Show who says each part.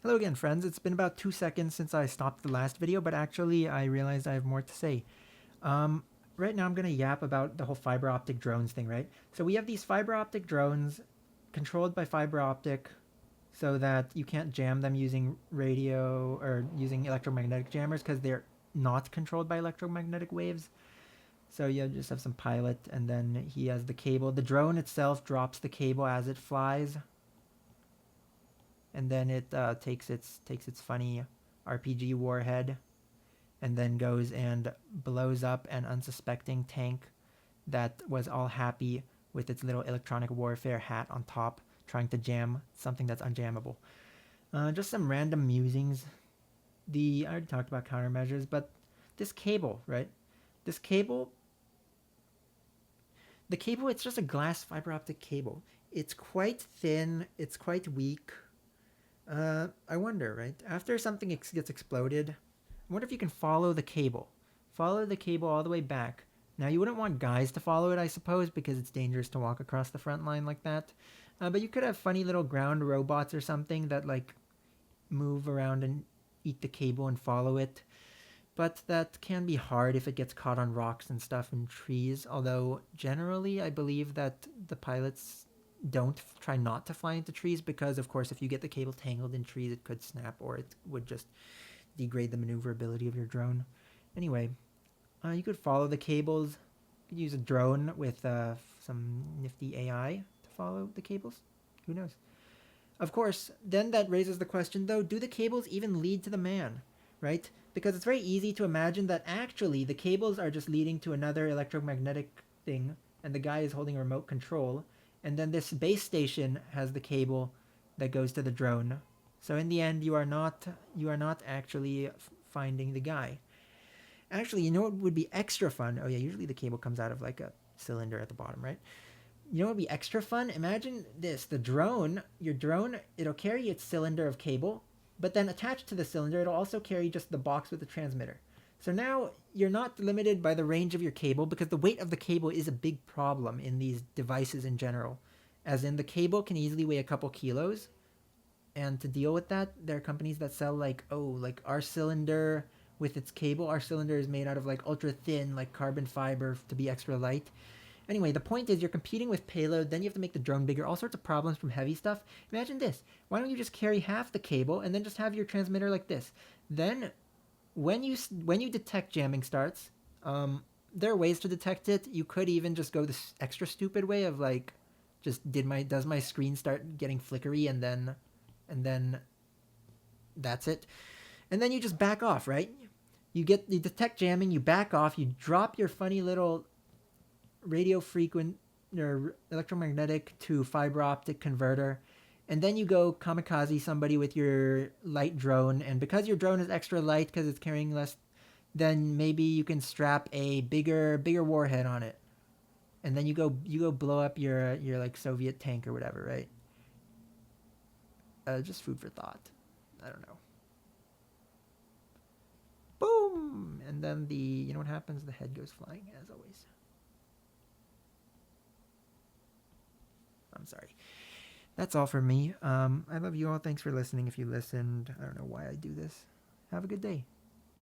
Speaker 1: Hello again, friends. It's been about 2 seconds since I stopped the last video, but actually I realized I have more to say. Right now I'm going to yap about the whole fiber optic drones thing, right? So we have these fiber optic drones controlled by fiber optic so that you can't jam them using radio or using electromagnetic jammers because they're not controlled by electromagnetic waves. So you just have some pilot, and then he has the cable. The drone itself drops the cable as it flies, and then it takes its funny RPG warhead, and then goes and blows up an unsuspecting tank that was all happy with its little electronic warfare hat on top, trying to jam something that's unjammable. Just some random musings. I already talked about countermeasures, but this cable, right? This cable, the cable, it's just a glass fiber optic cable. It's quite thin. It's quite weak. I wonder, right? After something gets exploded, I wonder if you can follow the cable. Follow the cable all the way back. Now, you wouldn't want guys to follow it, I suppose, because it's dangerous to walk across the front line like that. But you could have funny little ground robots or something that, like, move around and eat the cable and follow it. But that can be hard if it gets caught on rocks and stuff and trees. Although, generally, I believe that the pilots don't try not to fly into trees because, of course, if you get the cable tangled in trees, it could snap or it would just degrade the maneuverability of your drone. Anyway, you could follow the cables. You could use a drone with some nifty AI to follow the cables. Who knows? Of course, then that raises the question, though, do the cables even lead to the man, right? Because it's very easy to imagine that actually the cables are just leading to another electromagnetic thing, and the guy is holding a remote control, and then this base station has the cable that goes to the drone. So in the end, you are not actually finding the guy. Actually, you know what would be extra fun? Oh yeah, usually the cable comes out of like a cylinder at the bottom, right? You know what would be extra fun? Imagine this: your drone, it'll carry its cylinder of cable, but then attached to the cylinder, it'll also carry just the box with the transmitter. So now you're not limited by the range of your cable because the weight of the cable is a big problem in these devices in general. As in, the cable can easily weigh a couple kilos, and to deal with that, there are companies that sell like our cylinder with its cable. Our cylinder is made out of like ultra thin, like carbon fiber to be extra light. Anyway, the point is you're competing with payload, then you have to make the drone bigger, all sorts of problems from heavy stuff. Imagine this. Why don't you just carry half the cable and then just have your transmitter like this? Then when you detect jamming starts, there are ways to detect it. You could even just go this extra stupid way of like just does my screen start getting flickery, and then that's it. And then you just back off, right? You detect jamming, you back off, you drop your funny little radio frequent or electromagnetic to fiber optic converter, and then you go kamikaze somebody with your light drone. And because your drone is extra light because it's carrying less, then maybe you can strap a bigger warhead on it, and then you go blow up your like Soviet tank or whatever, right? Just food for thought. I don't know. Boom, and then you know what happens? The head goes flying as always. I'm sorry. That's all for me. I love you all. Thanks for listening. If you listened, I don't know why I do this. Have a good day.